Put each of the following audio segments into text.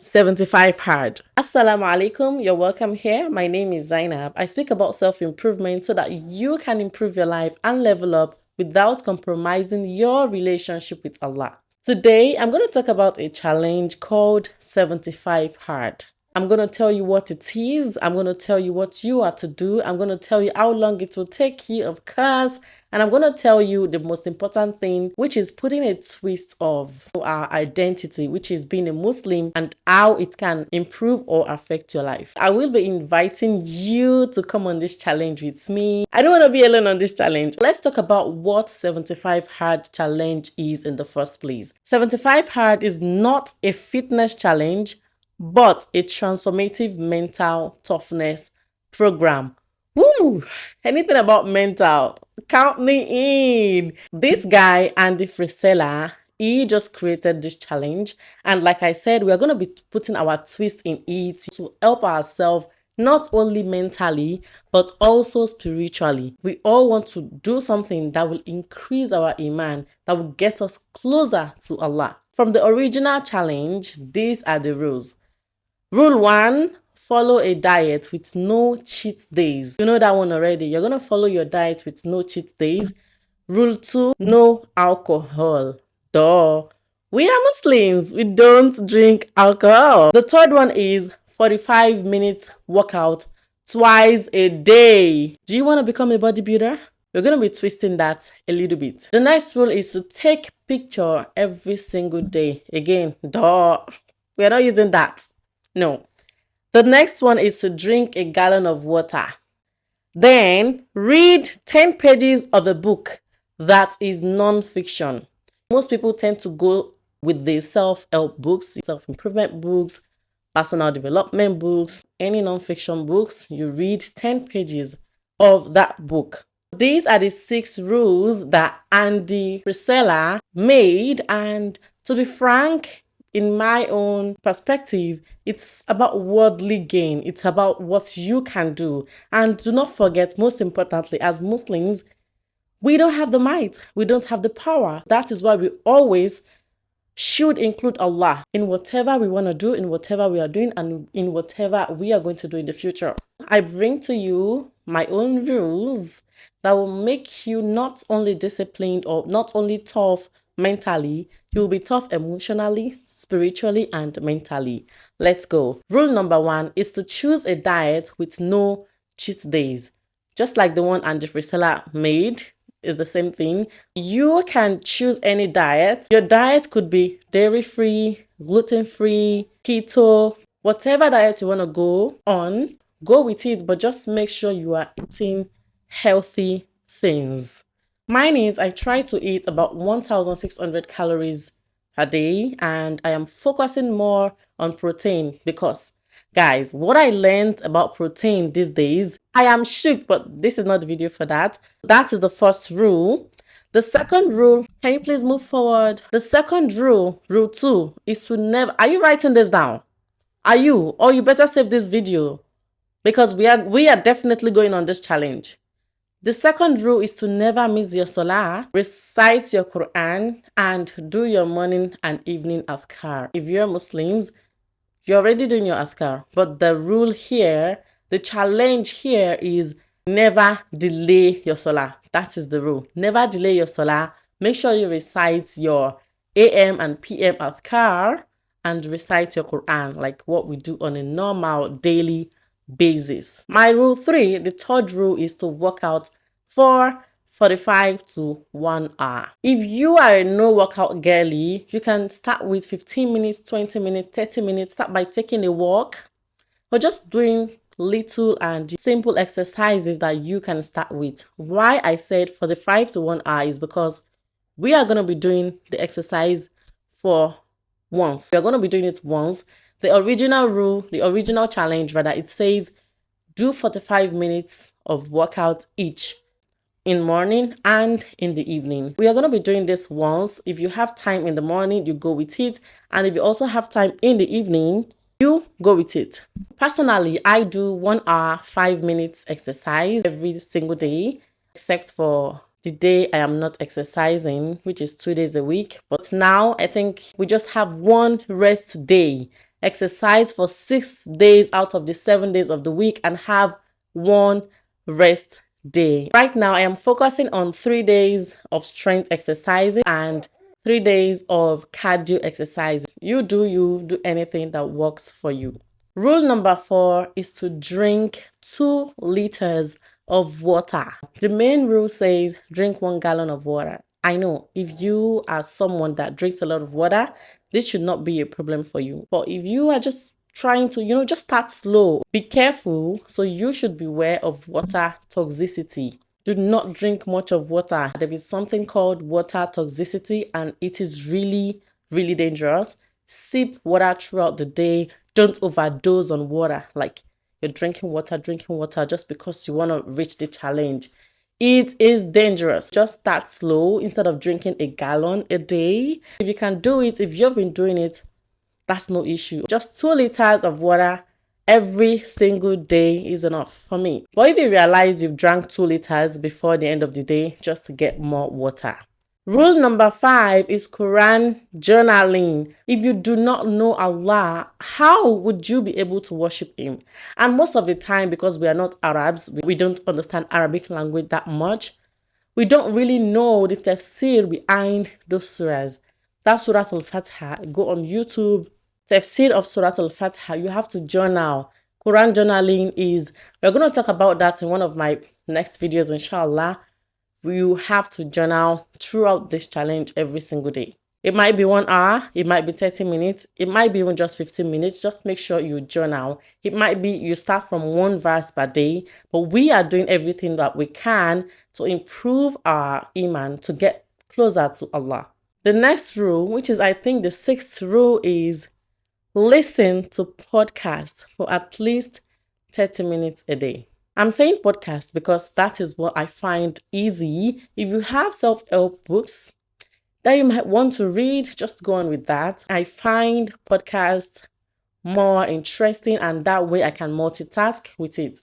75 hard. Assalamu alaikum, you're welcome here. My name is Zainab. I speak about self-improvement so that you can improve your life and level up without compromising your relationship with Allah. Today, I'm going to talk about a challenge called 75 hard. I'm going to tell you what it is. I'm going to tell you what you are to do. I'm going to tell you how long it will take you, of course. And I'm going to tell you the most important thing, which is putting a twist of our identity, which is being a Muslim, and how it can improve or affect your life. I will be inviting you to come on this challenge with me. I don't want to be alone on this challenge. Let's talk about what 75 hard challenge is in the first place. 75 hard is not a fitness challenge, but a transformative mental toughness program. Woo! Anything about mental, count me in. This guy, Andy Frisella, he just created this challenge. And like I said, we're going to be putting our twist in it to help ourselves not only mentally, but also spiritually. We all want to do something that will increase our iman, that will get us closer to Allah. From the original challenge, these are the rules. Rule 1, follow a diet with no cheat days. You know that one already. You're going to follow your diet with no cheat days. Rule 2, no alcohol. Duh. We are Muslims. We don't drink alcohol. The third one is 45 minutes workout twice a day. Do you want to become a bodybuilder? We're going to be twisting that a little bit. The next rule is to take picture every single day. Again, duh. We are not using that. No. The next one is to drink a gallon of water. Then read 10 pages of a book that is non-fiction. Most people tend to go with the self-help books, self-improvement books, personal development books, any non-fiction books. You read 10 pages of that book. These are the 6 rules that Andy Frisella made, and to be frank, in my own perspective, it's about worldly gain. It's about what you can do. And do not forget, most importantly, as Muslims, we don't have the might. We don't have the power. That is why we always should include Allah in whatever we want to do, in whatever we are doing, and in whatever we are going to do in the future. I bring to you my own rules that will make you not only disciplined or not only tough mentally, you will be tough emotionally, spiritually, and mentally. Let's go. Rule number 1 is to choose a diet with no cheat days. Just like the one Andy Frisella made, is the same thing. You can choose any diet. Your diet could be dairy-free, gluten-free, keto, whatever diet you want to go on, go with it, but just make sure you are eating healthy things. Mine is I try to eat about 1,600 calories a day, and I am focusing more on protein because, guys, what I learned about protein these days, I am shook, but this is not the video for that. That is the first rule. The second rule, can you please move forward? The second rule, rule 2, is to never, are you writing this down? Are you? Or you better save this video because we are definitely going on this challenge. The second rule is to never miss your salah, recite your Quran, and do your morning and evening adhkar. If you're Muslims, you're already doing your adhkar. But the rule here, the challenge here is never delay your salah. That is the rule. Never delay your salah. Make sure you recite your AM and PM adhkar and recite your Quran like what we do on a normal daily basis. My rule 3, the third rule, is to work out for 45 to 1 hour. If you are a no workout girly, you can start with 15 minutes, 20 minutes, 30 minutes. Start by taking a walk or just doing little and simple exercises that you can start with. Why I said 45 to 1 hour is because we are going to be doing the exercise for once. We are going to be doing it once. The original rule, the original challenge rather, it says do 45 minutes of workout each in morning and in the evening. We are going to be doing this once. If you have time in the morning, you go with it. And if you also have time in the evening, you go with it. Personally, I do 1 hour, 5 minutes exercise every single day, except for the day I am not exercising, which is 2 days a week. But now I think we just have one rest day exercise for 6 days out of the 7 days of the week, and have one rest day. Right now, I am focusing on 3 days of strength exercises and 3 days of cardio exercises. You do anything that works for you. Rule number 4 is to drink 2 liters of water. The main rule says drink 1 gallon of water. I know if you are someone that drinks a lot of water, this should not be a problem for you. But if you are just trying to, just start slow, be careful. So you should be aware of water toxicity. Do not drink much of water. There is something called water toxicity, and it is really, really dangerous. Sip water throughout the day. Don't overdose on water. Like you're drinking water just because you want to reach the challenge. It is dangerous. Just start slow instead of drinking a gallon a day. If you can do it, if you've been doing it, that's no issue. Just 2 liters of water every single day is enough for me. But if you realize you've drank 2 liters before the end of the day, just to get more water. Rule number 5 is Quran journaling. If you do not know Allah, how would you be able to worship Him? And most of the time, because we are not Arabs, we don't understand Arabic language that much. We don't really know the tafsir behind those surahs. That's Surah Al-Fatiha. Go on YouTube, tafsir of Surah Al-Fatiha. You have to journal. Quran journaling we're going to talk about that in one of my next videos, inshallah. You have to journal throughout this challenge every single day. It might be 1 hour, it might be 30 minutes, it might be even just 15 minutes. Just make sure you journal. It might be you start from 1 verse per day, but we are doing everything that we can to improve our iman, to get closer to Allah. The next rule, which is I think the 6th rule, is listen to podcasts for at least 30 minutes a day. I'm saying podcast because that is what I find easy. If you have self-help books that you might want to read, just go on with that. I find podcasts more interesting, and that way I can multitask with it.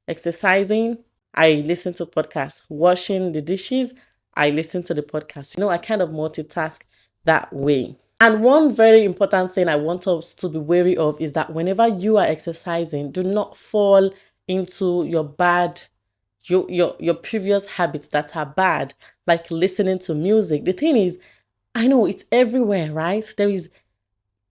Exercising, I listen to podcasts. Washing the dishes, I listen to the podcast. I kind of multitask that way. And one very important thing I want us to be wary of is that whenever you are exercising, do not fall into your previous habits that are bad, like listening to music. The thing is, I know it's everywhere, right? There is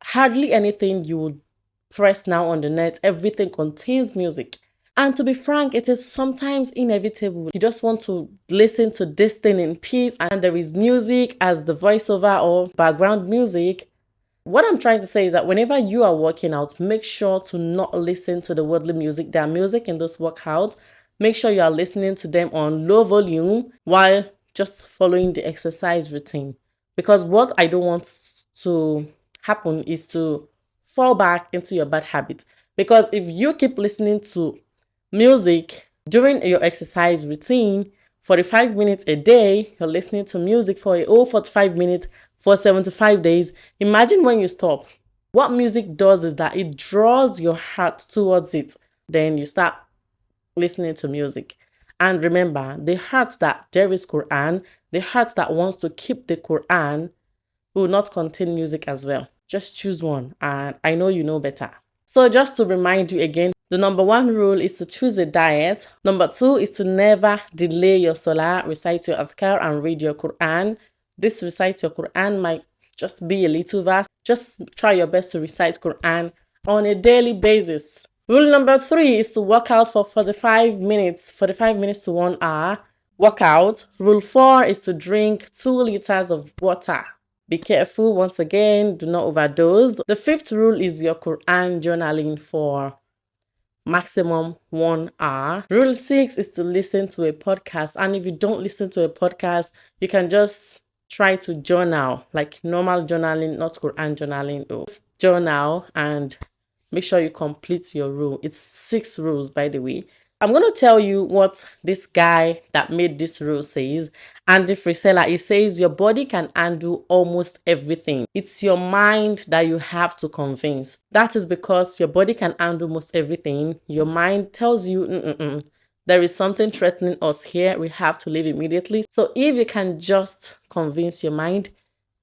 hardly anything you would press now on the net. Everything contains music. And to be frank, it is sometimes inevitable. You just want to listen to this thing in peace, and there is music as the voiceover or background music. What I'm trying to say is that whenever you are working out, make sure to not listen to the worldly music. There are music in those workouts. Make sure you are listening to them on low volume while just following the exercise routine. Because what I don't want to happen is to fall back into your bad habit. Because if you keep listening to music during your exercise routine, 45 minutes a day, you're listening to music for a whole 45 minutes for 75 days. Imagine when you stop. What music does is that it draws your heart towards it. Then you start listening to music. And remember, the heart that there is Quran, the heart that wants to keep the Quran will not contain music as well. Just choose one, and I know you know better. So just to remind you again, the number 1 rule is to choose a diet. Number 2 is to never delay your salah, recite your adhkar, and read your Quran. This recite your Quran might just be a little verse. Just try your best to recite Quran on a daily basis. Rule number 3 is to work out for 45 minutes to 1 hour. Workout. Rule 4 is to drink 2 liters of water. Be careful, once again, do not overdose. The 5th rule is your Quran journaling for maximum 1 hour. Rule 6 is to listen to a podcast. And if you don't listen to a podcast, you can just try to journal, like normal journaling, not Quran journaling. Just journal and make sure you complete your rule. It's 6 rules, by the way. I'm going to tell you what this guy that made this rule says. Andy Frisella, he says your body can handle almost everything. It's your mind that you have to convince. That is because your body can handle most everything. Your mind tells you, there is something threatening us here. We have to leave immediately. So if you can just convince your mind,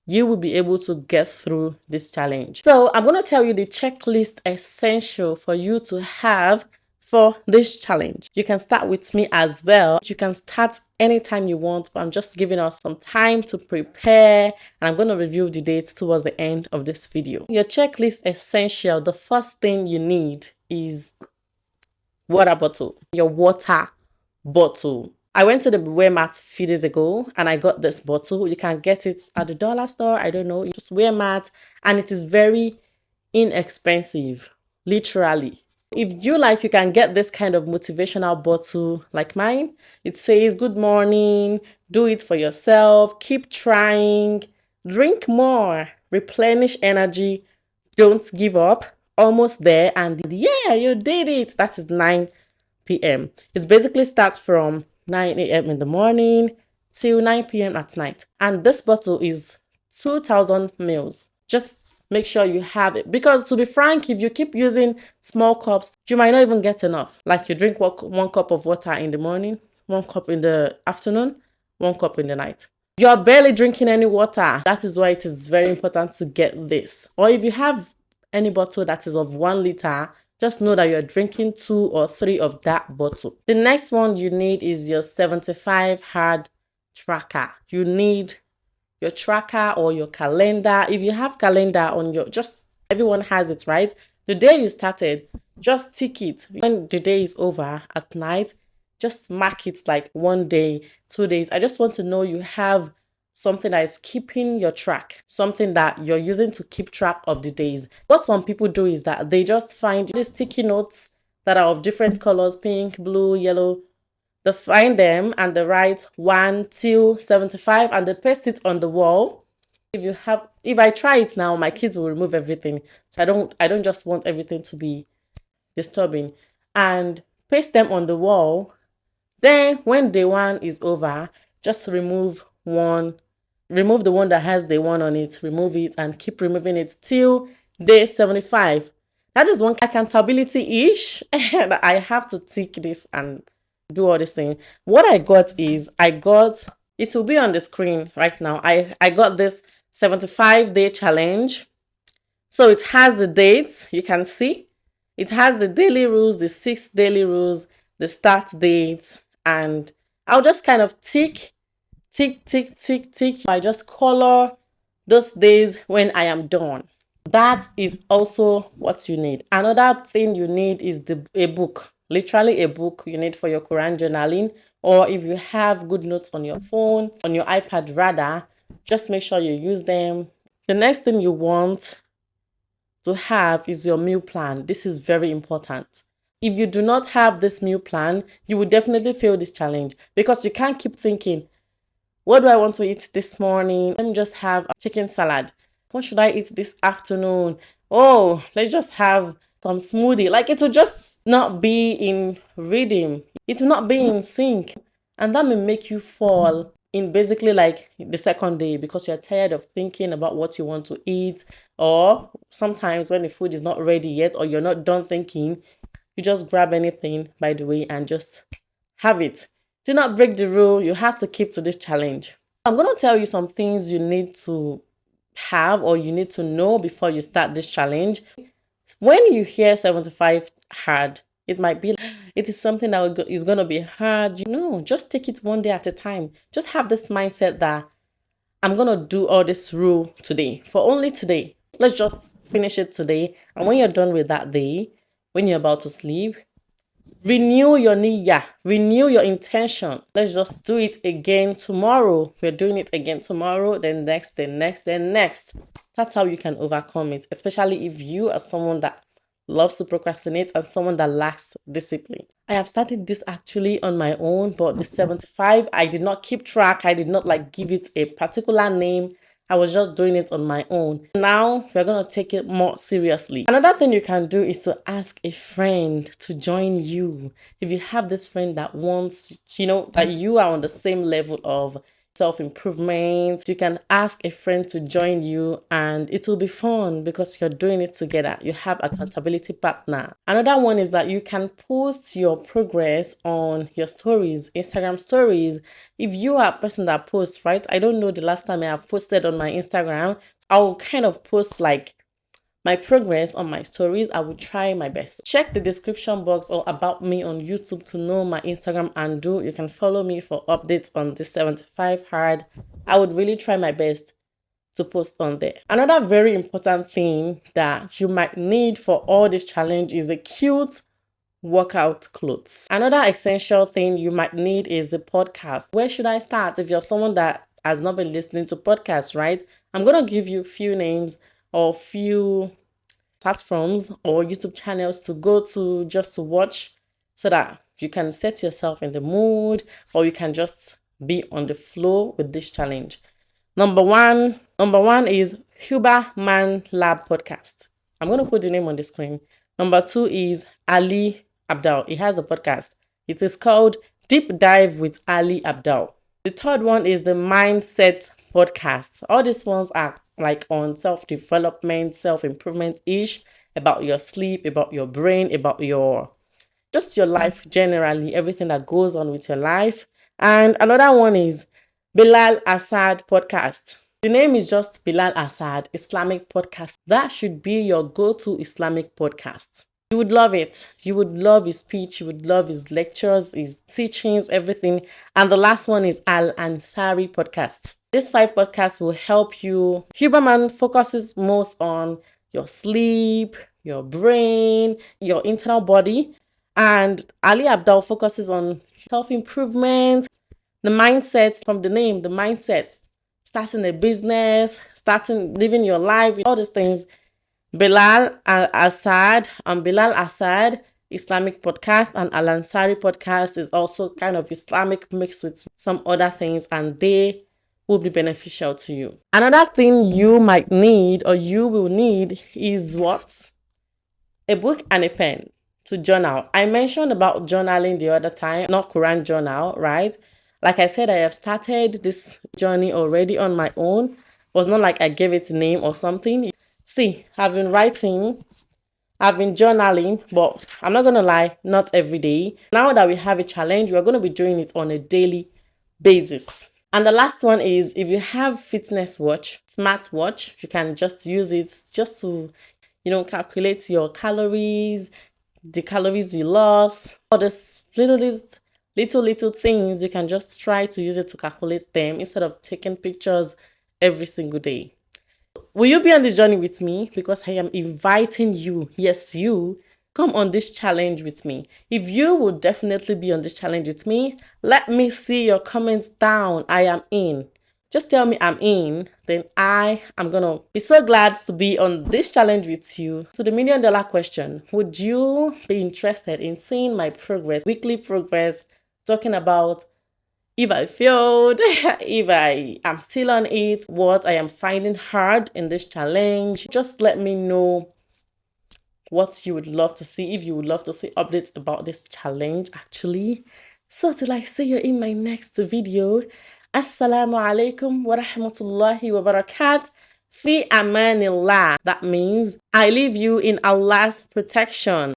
you will be able to get through this challenge. So I'm going to tell you the checklist essential for you to have for this challenge. You can start with me as well. You can start anytime you want, but I'm just giving us some time to prepare, and I'm going to review the dates towards the end of this video. Your checklist essential, the first thing you need is water bottle. Your water bottle. I went to the Wearmart a few days ago and I got this bottle. You can get it at the dollar store. I don't know. You just Wearmart, and it is very inexpensive, literally. If you like, you can get this kind of motivational bottle like mine. It says, "Good morning, do it for yourself, keep trying, drink more, replenish energy, don't give up, almost there, and yeah, you did it." That is 9 p.m. It basically starts from 9 a.m. in the morning till 9 p.m. at night. And this bottle is 2,000 mils. Just make sure you have it, because to be frank, if you keep using small cups, you might not even get enough. Like you drink one cup of water in the morning, 1 cup in the afternoon, 1 cup in the night. You're barely drinking any water. That is why it is very important to get this. Or if you have any bottle that is of 1 liter, just know that you're drinking 2 or 3 of that bottle. The next one you need is your 75 hard tracker. You need your tracker or your calendar. If you have calendar on your, everyone has it, right? The day you started, just tick it. When the day is over at night, just mark it like 1 day, 2 days. I just want to know you have something that is keeping your track, something that you're using to keep track of the days. What some people do is that they just find these sticky notes that are of different colors, pink, blue, yellow. They find them and they write 1 till 75 and they paste it on the wall. If I try it now, my kids will remove everything. So I don't just want everything to be disturbing. And paste them on the wall. Then when day 1 is over, just remove the one that has day 1 on it, remove it and keep removing it till day 75. That is one accountability-ish. And I have to tick this and do all this thing. What I got is, it will be on the screen right now. I got this 75-day challenge. So it has the dates, you can see. It has the daily rules, the 6 daily rules, the start date, and I'll just kind of tick. I just color those days when I am done. That is also what you need. Another thing you need is a book. Literally a book you need for your Quran journaling, or if you have good notes on your phone, on your iPad rather, just make sure you use them. The next thing you want to have is your meal plan. This is very important. If you do not have this meal plan, you will definitely fail this challenge, because you can't keep thinking, what do I want to eat this morning? Let me just have a chicken salad. What should I eat this afternoon? Oh, let's just have some smoothie. Like, it will just not be in rhythm. It will not be in sync. And that may make you fall in basically like the second day, because you're tired of thinking about what you want to eat. Or sometimes when the food is not ready yet, or you're not done thinking, you just grab anything by the way and just have it. Do not break the rule. You have to keep to this challenge. I'm going to tell you some things you need to have or you need to know before you start this challenge. When you hear 75 hard, it might be, it is something that is going to be hard. Just take it 1 day at a time. Just have this mindset that I'm going to do all this rule today, for only today. Let's just finish it today. And when you're done with that day, when you're about to sleep, renew your niyyah, renew your intention. Let's just do it again tomorrow. We're doing it again tomorrow, then next, then next, then next. That's how you can overcome it, especially if you are someone that loves to procrastinate and someone that lacks discipline. I have started this actually on my own, but the 75, I did not keep track. I did not give it a particular name. I was just doing it on my own. Now we're going to take it more seriously. Another thing you can do is to ask a friend to join you. If you have this friend that wants, that you are on the same level of, self-improvement. You can ask a friend to join you and it will be fun because you're doing it together. You have accountability partner. Another one is that you can post your progress on your stories, Instagram stories. If you are a person that posts, right? I don't know the last time I have posted on my Instagram. I'll kind of post like my progress on my stories. I will try my best. Check the description box or about me on YouTube to know my Instagram handle. You can follow me for updates on the 75 hard. I would really try my best to post on there. Another very important thing that you might need for all this challenge is a cute workout clothes. Another essential thing you might need is a podcast. Where should I start? If you're someone that has not been listening to podcasts, right? I'm going to give you a few names or few platforms or YouTube channels to go to just to watch so that you can set yourself in the mood or you can just be on the flow with this challenge. Number one is Huberman Lab Podcast. I'm going to put the name on the screen. Number 2 is Ali Abdal. He has a podcast. It is called Deep Dive with Ali Abdal. The third one is the Mindset Podcast. All these ones are like on self-development, self-improvement-ish, about your sleep, about your brain, about your life generally, everything that goes on with your life. And another one is Bilal Assad Podcast. The name is just Bilal Assad Islamic Podcast. That should be your go-to Islamic podcast. You would love it. You would love his speech. You would love his lectures, his teachings, everything. And the last one is Al Ansari Podcast. These 5 podcasts will help you. Huberman focuses most on your sleep, your brain, your internal body. And Ali Abdal focuses on self-improvement, the mindset from the name, the mindset, starting a business, living your life, all these things. Bilal Assad Islamic podcast and Al Ansari podcast is also kind of Islamic mixed with some other things, and they will be beneficial to you. Another thing you might need or you will need is what? A book and a pen to journal. I mentioned about journaling the other time, not Quran journal, right? Like I said, I have started this journey already on my own. It was not like I gave it a name or something. See, I've been writing, I've been journaling, but I'm not going to lie, not every day. Now that we have a challenge, we're going to be doing it on a daily basis. And the last one is if you have fitness watch, smartwatch, you can just use it just to, calculate your calories, the calories you lost, all these little things. You can just try to use it to calculate them instead of taking pictures every single day. Will you be on this journey with me? Because I am inviting you, yes, you, come on this challenge with me. If you would definitely be on this challenge with me, let me see your comments down. I am in. Just tell me I'm in, then I am going to be so glad to be on this challenge with you. So the $1 million question, would you be interested in seeing my progress, weekly progress, talking about if I failed, if I am still on it, what I am finding hard in this challenge? Just let me know what you would love to see, if you would love to see updates about this challenge actually. So till I see you in my next video, Assalamu alaikum wa rahmatullahi wa barakat. Fi amanillah. That means I leave you in Allah's protection.